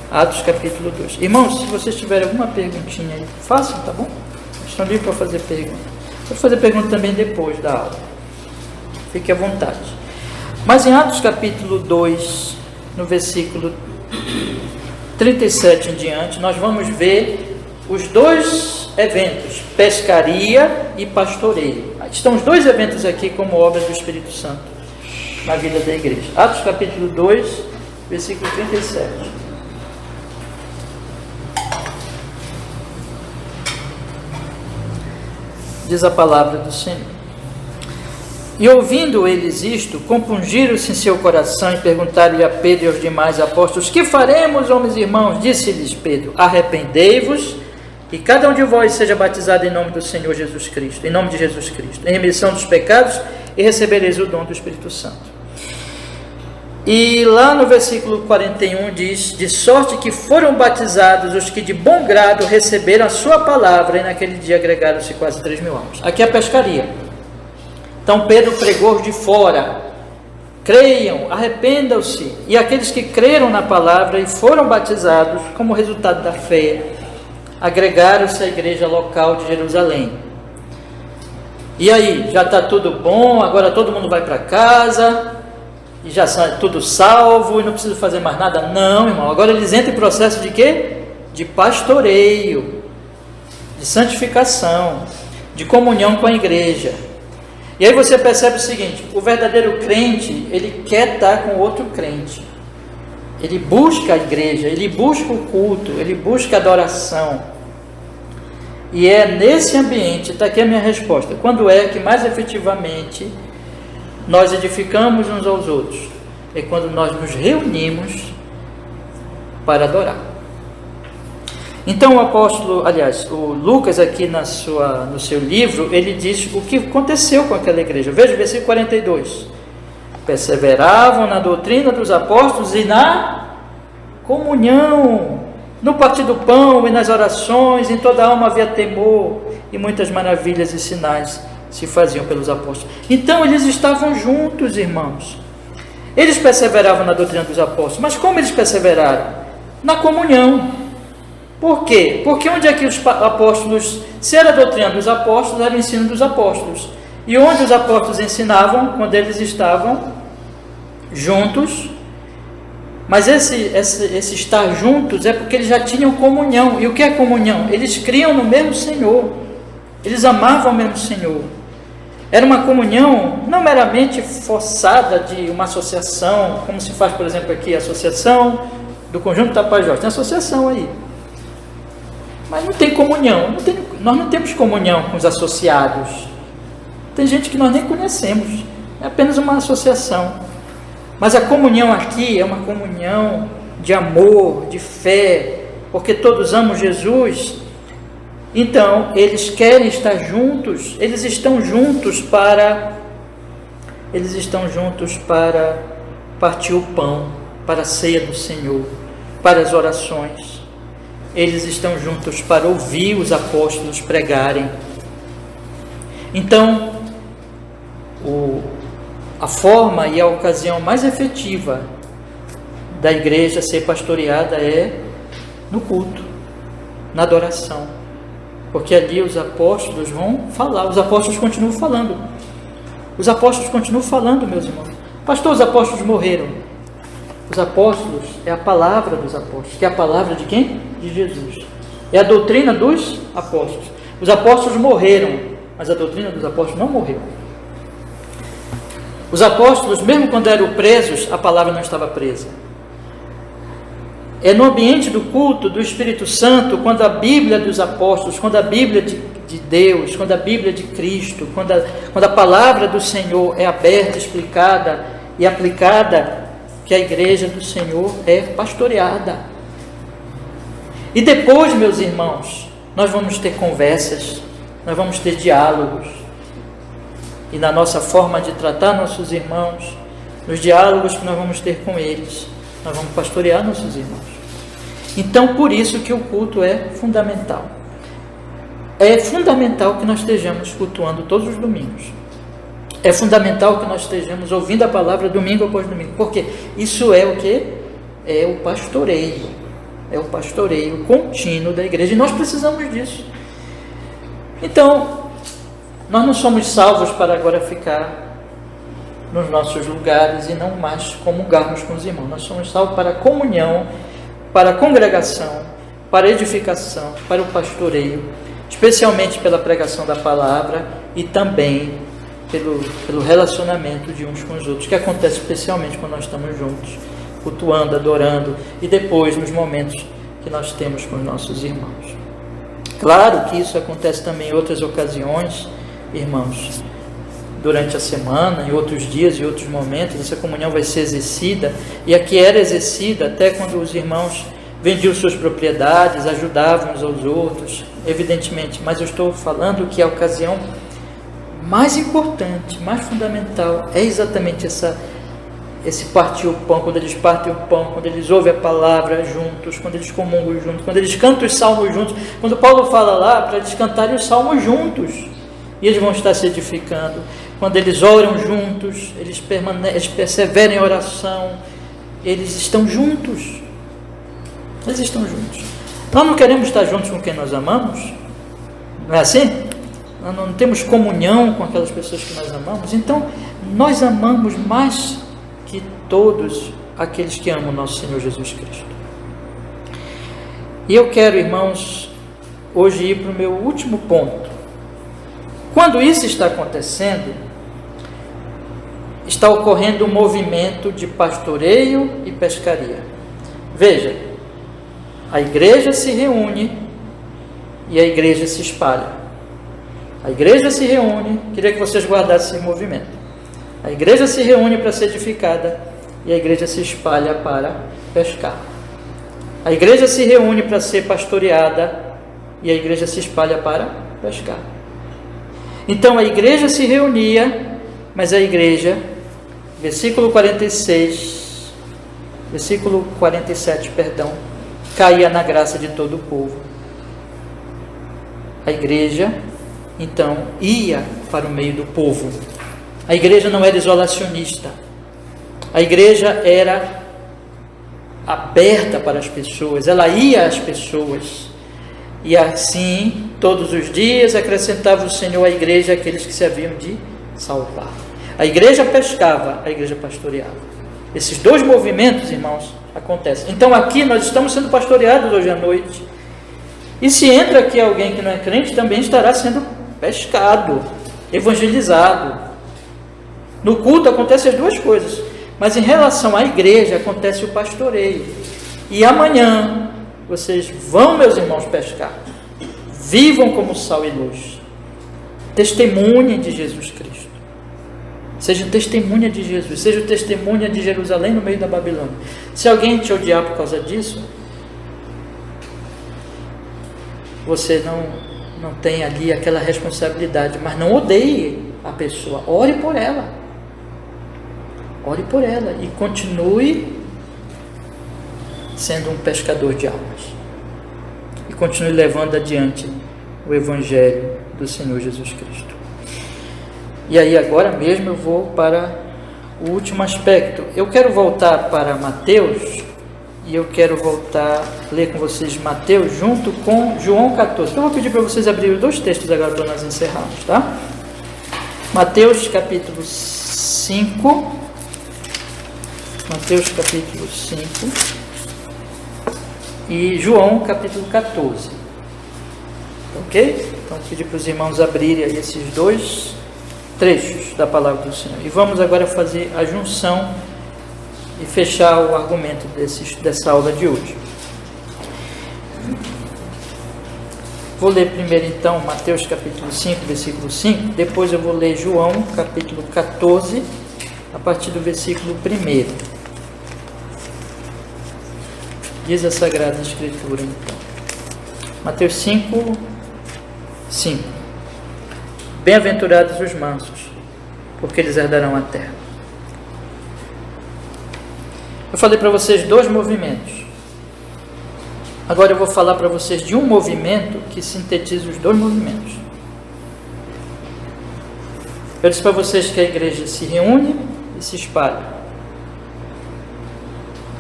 Atos capítulo 2. Irmãos, se vocês tiverem alguma perguntinha aí, façam, tá bom? Estão livres para fazer pergunta. Pode fazer pergunta também depois da aula. Fique à vontade. Mas em Atos capítulo 2, no versículo 37 em diante, nós vamos ver os dois eventos, pescaria e pastoreio. Estão os dois eventos aqui como obras do Espírito Santo na vida da igreja. Atos capítulo 2, versículo 37. Diz a palavra do Senhor. E ouvindo eles isto, compungiram-se em seu coração e perguntaram-lhe a Pedro e aos demais apóstolos: que faremos, homens e irmãos? Disse-lhes Pedro: arrependei-vos e cada um de vós seja batizado em nome do Senhor Jesus Cristo, em nome de Jesus Cristo, em remissão dos pecados, e recebereis o dom do Espírito Santo. E lá no versículo 41 diz: de sorte que foram batizados os que de bom grado receberam a sua palavra, e naquele dia agregaram-se quase 3.000 almas. Aqui é a pescaria. Então Pedro pregou de fora: creiam, arrependam-se. E aqueles que creram na palavra e foram batizados, como resultado da fé, agregaram-se à igreja local de Jerusalém. E aí, já está tudo bom, agora todo mundo vai para casa, e já está tudo salvo, e não precisa fazer mais nada? Não, irmão, agora eles entram em processo de quê? De pastoreio, de santificação, de comunhão com a igreja. E aí você percebe o seguinte: o verdadeiro crente, ele quer estar com outro crente, ele busca a igreja, ele busca o culto, ele busca a adoração. E é nesse ambiente, está aqui a minha resposta, quando é que mais efetivamente nós edificamos uns aos outros? É quando nós nos reunimos para adorar. Então o apóstolo, aliás, o Lucas aqui no seu livro, ele diz o que aconteceu com aquela igreja. Veja o versículo 42. Perseveravam na doutrina dos apóstolos e na comunhão, no partir do pão e nas orações, em toda a alma havia temor, e muitas maravilhas e sinais se faziam pelos apóstolos. Então eles estavam juntos, irmãos. Eles perseveravam na doutrina dos apóstolos. Mas como eles perseveraram? Na comunhão. Por quê? Porque onde é que os apóstolos, se era a doutrina dos apóstolos, era o ensino dos apóstolos. E onde os apóstolos ensinavam? Quando eles estavam juntos. Mas esse estar juntos é porque eles já tinham comunhão. E o que é comunhão? Eles criam no mesmo Senhor. Eles amavam o mesmo Senhor. Era uma comunhão não meramente forçada de uma associação, como se faz, por exemplo, aqui a associação do Conjunto Tapajós. Tem associação aí. Mas não tem comunhão. Nós não temos comunhão com os associados. Tem gente que nós nem conhecemos. É apenas uma associação. Mas a comunhão aqui é uma comunhão de amor, de fé, porque todos amam Jesus. Então, eles querem estar juntos, eles estão juntos para partir o pão, para a ceia do Senhor. para as orações, eles estão juntos para ouvir os apóstolos pregarem. Então, a forma e a ocasião mais efetiva da igreja ser pastoreada é no culto, na adoração, porque ali os apóstolos vão falar, os apóstolos continuam falando, meus irmãos. Pastor, os apóstolos morreram. Os apóstolos é a palavra dos apóstolos, que é a palavra de quem? De Jesus. É a doutrina dos apóstolos. Os apóstolos morreram, mas a doutrina dos apóstolos não morreu. Os apóstolos, mesmo quando eram presos, a palavra não estava presa. É no ambiente do culto do Espírito Santo, quando a Bíblia dos apóstolos, quando a Bíblia de Deus, quando a Bíblia de Cristo, quando a palavra do Senhor é aberta, explicada e aplicada, que a igreja do Senhor é pastoreada. E depois, meus irmãos, nós vamos ter conversas, nós vamos ter diálogos. E na nossa forma de tratar nossos irmãos, nos diálogos que nós vamos ter com eles, nós vamos pastorear nossos irmãos. Então, por isso que o culto é fundamental. É fundamental que nós estejamos cultuando todos os domingos. É fundamental que nós estejamos ouvindo a palavra domingo após domingo. Porque isso é o quê? É o pastoreio. É o pastoreio contínuo da igreja. E nós precisamos disso. Então, nós não somos salvos para agora ficar nos nossos lugares e não mais comungarmos com os irmãos. Nós somos salvos para a comunhão, para a congregação, para a edificação, para o pastoreio, especialmente pela pregação da palavra e também pelo relacionamento de uns com os outros, que acontece especialmente quando nós estamos juntos, cultuando, adorando, e depois nos momentos que nós temos com os nossos irmãos. Claro que isso acontece também em outras ocasiões, irmãos, durante a semana, em outros dias e outros momentos, essa comunhão vai ser exercida, e aqui era exercida até quando os irmãos vendiam suas propriedades, ajudavam uns aos outros, evidentemente, mas eu estou falando que a ocasião mais importante, mais fundamental, é exatamente esse partir o pão, quando eles partem o pão, quando eles ouvem a palavra juntos, quando eles comungam juntos, quando eles cantam os salmos juntos. Quando Paulo fala lá para eles cantarem os salmos juntos, e eles vão estar se edificando. Quando eles oram juntos, eles perseveram em oração, eles estão juntos. Eles estão juntos. Nós não queremos estar juntos com quem nós amamos, não é assim? Nós não temos comunhão com aquelas pessoas que nós amamos. Então, nós amamos mais que todos aqueles que amam o nosso Senhor Jesus Cristo. E eu quero, irmãos, hoje ir para o meu último ponto. Quando isso está acontecendo, está ocorrendo um movimento de pastoreio e pescaria. Veja, a igreja se reúne e a igreja se espalha. A igreja se reúne, queria que vocês guardassem esse movimento. A igreja se reúne para ser edificada e a igreja se espalha para pescar. A igreja se reúne para ser pastoreada e a igreja se espalha para pescar. Então a igreja se reunia, mas a igreja, versículo 47, caía na graça de todo o povo. A igreja, então, ia para o meio do povo. A igreja não era isolacionista. A igreja era aberta para as pessoas, ela ia às pessoas. E assim, todos os dias, acrescentava o Senhor à igreja aqueles que se haviam de salvar. A igreja pescava, a igreja pastoreava. Esses dois movimentos, irmãos, acontecem. Então aqui nós estamos sendo pastoreados hoje à noite. E se entra aqui alguém que não é crente, também estará sendo pescado, evangelizado. No culto acontecem as duas coisas, mas em relação à igreja acontece o pastoreio. E amanhã vocês vão, meus irmãos, pescar. Vivam como sal e luz. Testemunhem de Jesus Cristo. Seja testemunha de Jesus, seja testemunha de Jerusalém no meio da Babilônia. Se alguém te odiar por causa disso, você não tem ali aquela responsabilidade, mas não odeie a pessoa, ore por ela e continue sendo um pescador de almas. E continue levando adiante o Evangelho do Senhor Jesus Cristo. E aí agora mesmo eu vou para o último aspecto. Eu quero voltar para Mateus, e eu quero voltar a ler com vocês Mateus junto com João 14. Então eu vou pedir para vocês abrirem os 2 textos agora para nós encerrarmos, tá? Mateus capítulo 5. Mateus capítulo 5 e João capítulo 14. Ok? Então vou pedir para os irmãos abrirem aí esses 2 trechos da palavra do Senhor. E vamos agora fazer a junção e fechar o argumento dessa aula de hoje. Vou ler primeiro então Mateus capítulo 5, versículo 5, depois eu vou ler João capítulo 14, a partir do versículo 1. Diz a Sagrada Escritura então. Mateus 5, 5. Bem-aventurados os mansos, porque eles herdarão a terra. Eu falei para vocês 2 movimentos. Agora eu vou falar para vocês de um movimento que sintetiza os 2 movimentos. Eu disse para vocês que a igreja se reúne e se espalha.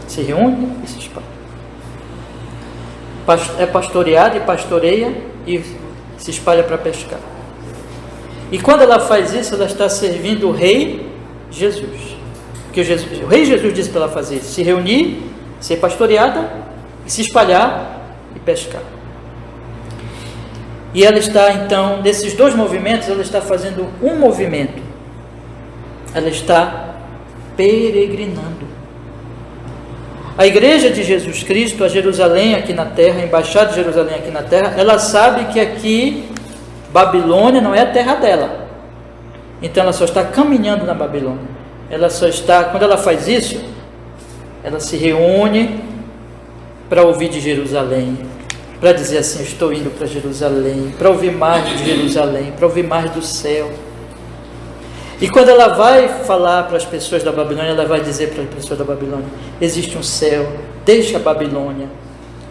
Se reúne e se espalha. É pastoreada e pastoreia e se espalha para pescar. E quando ela faz isso, ela está servindo o Rei Jesus. Porque o Rei Jesus disse para ela fazer isso: se reunir, ser pastoreada, e se espalhar e pescar. E ela está então, desses 2 movimentos, ela está fazendo um movimento. Ela está peregrinando. A igreja de Jesus Cristo, a Jerusalém aqui na terra, a embaixada de Jerusalém aqui na terra, ela sabe que aqui Babilônia não é a terra dela. Então ela só está caminhando na Babilônia. Ela só está, quando ela faz isso, ela se reúne para ouvir de Jerusalém, para dizer assim: eu estou indo para Jerusalém, para ouvir mais de Jerusalém, para ouvir mais do céu. E quando ela vai falar para as pessoas da Babilônia, ela vai dizer para as pessoas da Babilônia: existe um céu, deixa a Babilônia.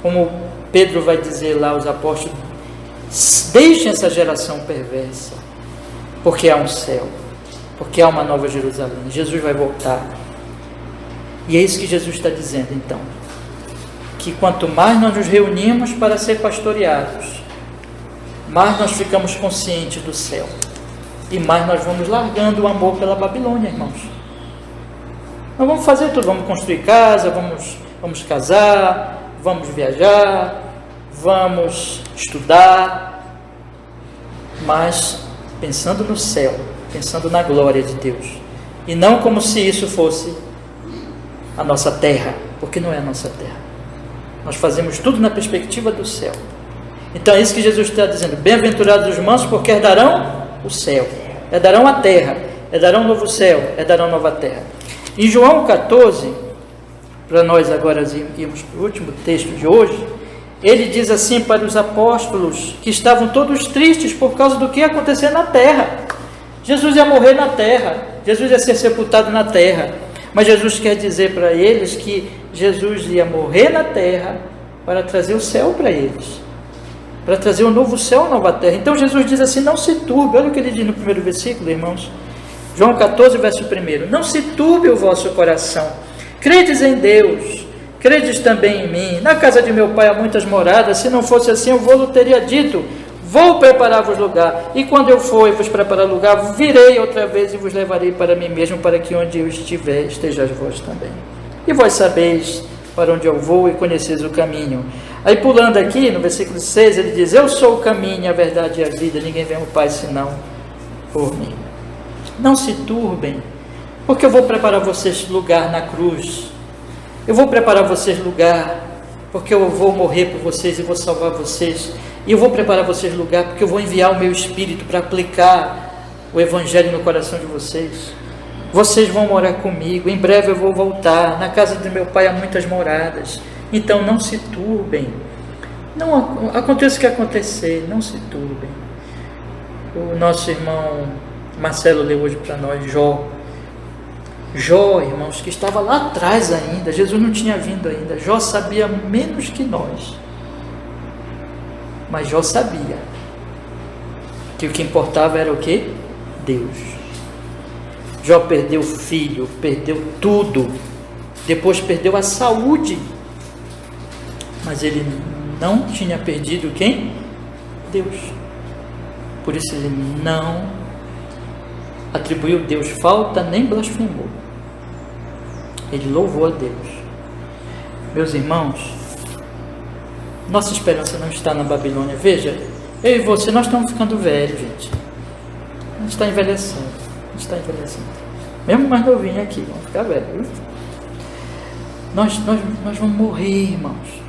Como Pedro vai dizer lá aos apóstolos: deixem essa geração perversa, porque há um céu, porque há uma nova Jerusalém. Jesus vai voltar. E é isso que Jesus está dizendo então, que quanto mais nós nos reunimos para ser pastoreados, mais nós ficamos conscientes do céu, e mais nós vamos largando o amor pela Babilônia, irmãos. Nós vamos fazer tudo, vamos construir casa, vamos casar, vamos viajar, vamos estudar, mas pensando no céu, pensando na glória de Deus, e não como se isso fosse a nossa terra, porque não é a nossa terra. Nós fazemos tudo na perspectiva do céu. Então é isso que Jesus está dizendo: bem-aventurados os mansos, porque herdarão o céu, herdarão a terra, herdarão um novo céu, herdarão nova terra. Em João 14, para nós agora irmos para o último texto de hoje, ele diz assim para os apóstolos, que estavam todos tristes por causa do que ia acontecer na terra. Jesus ia morrer na terra, Jesus ia ser sepultado na terra, mas Jesus quer dizer para eles que Jesus ia morrer na terra para trazer o céu para eles, para trazer um novo céu, uma nova terra. Então Jesus diz assim: não se turbe. Olha o que ele diz no primeiro versículo, irmãos. João 14, verso 1. Não se turbe o vosso coração. Credes em Deus, credes também em mim. Na casa de meu pai há muitas moradas. Se não fosse assim, eu vou-lhe teria dito: vou preparar-vos lugar. E quando eu for e vos preparar lugar, virei outra vez e vos levarei para mim mesmo, para que onde eu estiver, estejais vós também. E vós sabeis para onde eu vou e conheceis o caminho. Aí pulando aqui no versículo 6, ele diz: eu sou o caminho, a verdade e a vida, ninguém vem ao Pai senão por mim. Não se turbem, porque eu vou preparar vocês lugar na cruz. Eu vou preparar vocês lugar, porque eu vou morrer por vocês e vou salvar vocês. E eu vou preparar vocês lugar, porque eu vou enviar o meu Espírito para aplicar o Evangelho no coração de vocês. Vocês vão morar comigo, em breve eu vou voltar. Na casa do meu pai há muitas moradas. Então não se turbem. Não aconteça o que acontecer, não se turbem. O nosso irmão Marcelo leu hoje para nós Jó. Jó, irmãos, que estava lá atrás ainda, Jesus não tinha vindo ainda, Jó sabia menos que nós, mas Jó sabia que o que importava era o quê? Deus. Jó perdeu o filho, perdeu tudo, depois perdeu a saúde, mas ele não tinha perdido quem? Deus. Por isso ele não atribuiu a Deus falta nem blasfemou. Ele louvou a Deus. Meus irmãos, nossa esperança não está na Babilônia. Veja, eu e você, nós estamos ficando velhos, gente. A gente está envelhecendo. A gente está envelhecendo. Mesmo mais novinho aqui, vamos ficar velhos, viu? Nós vamos morrer, irmãos.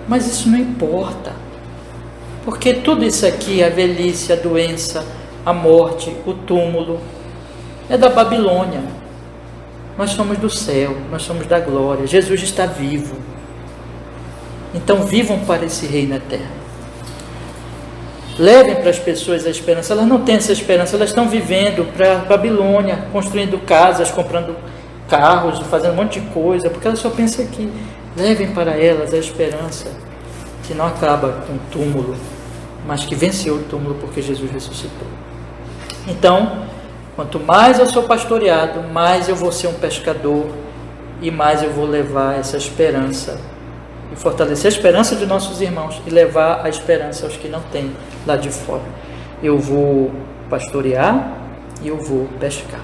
Mas isso não importa. Porque tudo isso aqui, a velhice, a doença, a morte, o túmulo, é da Babilônia. Nós somos do céu, nós somos da glória. Jesus está vivo. Então vivam para esse reino eterno. Levem para as pessoas a esperança. Elas não têm essa esperança, elas estão vivendo para a Babilônia, construindo casas, comprando carros, fazendo um monte de coisa, porque elas só pensam aqui. Levem para elas a esperança que não acaba com o túmulo, mas que venceu o túmulo porque Jesus ressuscitou. Então, quanto mais eu sou pastoreado, mais eu vou ser um pescador e mais eu vou levar essa esperança e fortalecer a esperança de nossos irmãos e levar a esperança aos que não têm lá de fora. Eu vou pastorear e eu vou pescar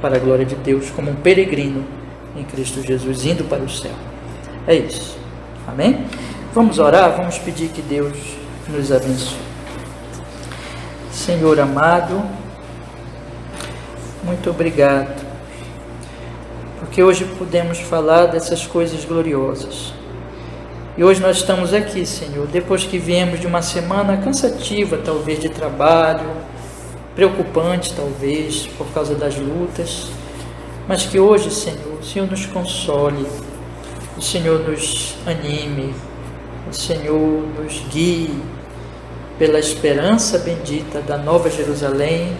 para a glória de Deus, como um peregrino em Cristo Jesus, indo para o céu. É isso. Amém? Vamos orar, vamos pedir que Deus nos abençoe. Senhor amado, muito obrigado, porque hoje podemos falar dessas coisas gloriosas. E hoje nós estamos aqui, Senhor, depois que viemos de uma semana cansativa, talvez de trabalho, preocupante talvez, por causa das lutas, mas que hoje, Senhor, o Senhor nos console, o Senhor nos anime, o Senhor nos guie pela esperança bendita da Nova Jerusalém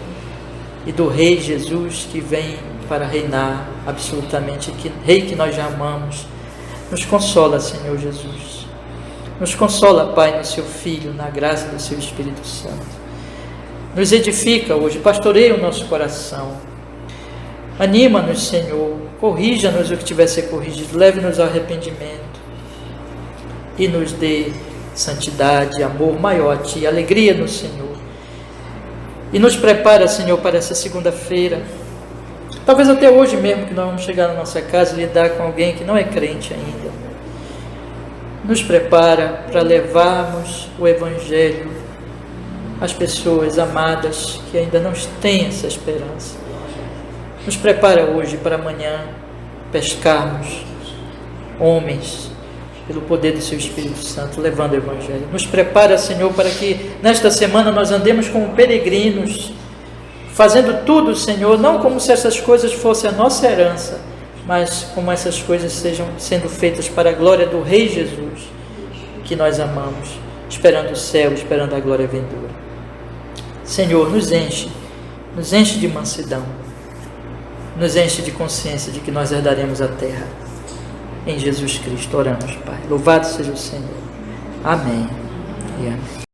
e do Rei Jesus que vem para reinar absolutamente, Rei que nós já amamos. Nos consola, Senhor Jesus. Nos consola, Pai, no Seu Filho, na graça do Seu Espírito Santo. Nos edifica hoje, pastoreia o nosso coração. Anima-nos, Senhor. Corrija-nos o que tiver a ser corrigido. Leve-nos ao arrependimento. E nos dê santidade, amor maior a Ti, alegria no Senhor. E nos prepara, Senhor, para essa segunda-feira. Talvez até hoje mesmo que nós vamos chegar na nossa casa e lidar com alguém que não é crente ainda. Nos prepara para levarmos o Evangelho às pessoas amadas que ainda não têm essa esperança. Nos prepara hoje para amanhã pescarmos homens pelo poder do Seu Espírito Santo, levando o Evangelho. Nos prepara, Senhor, para que nesta semana nós andemos como peregrinos, fazendo tudo, Senhor, não como se essas coisas fossem a nossa herança, mas como essas coisas sejam sendo feitas para a glória do Rei Jesus, que nós amamos, esperando o céu, esperando a glória vindoura. Senhor, nos enche de mansidão, nos enche de consciência de que nós herdaremos a terra. Em Jesus Cristo oramos, Pai. Louvado seja o Senhor. Amém e amém.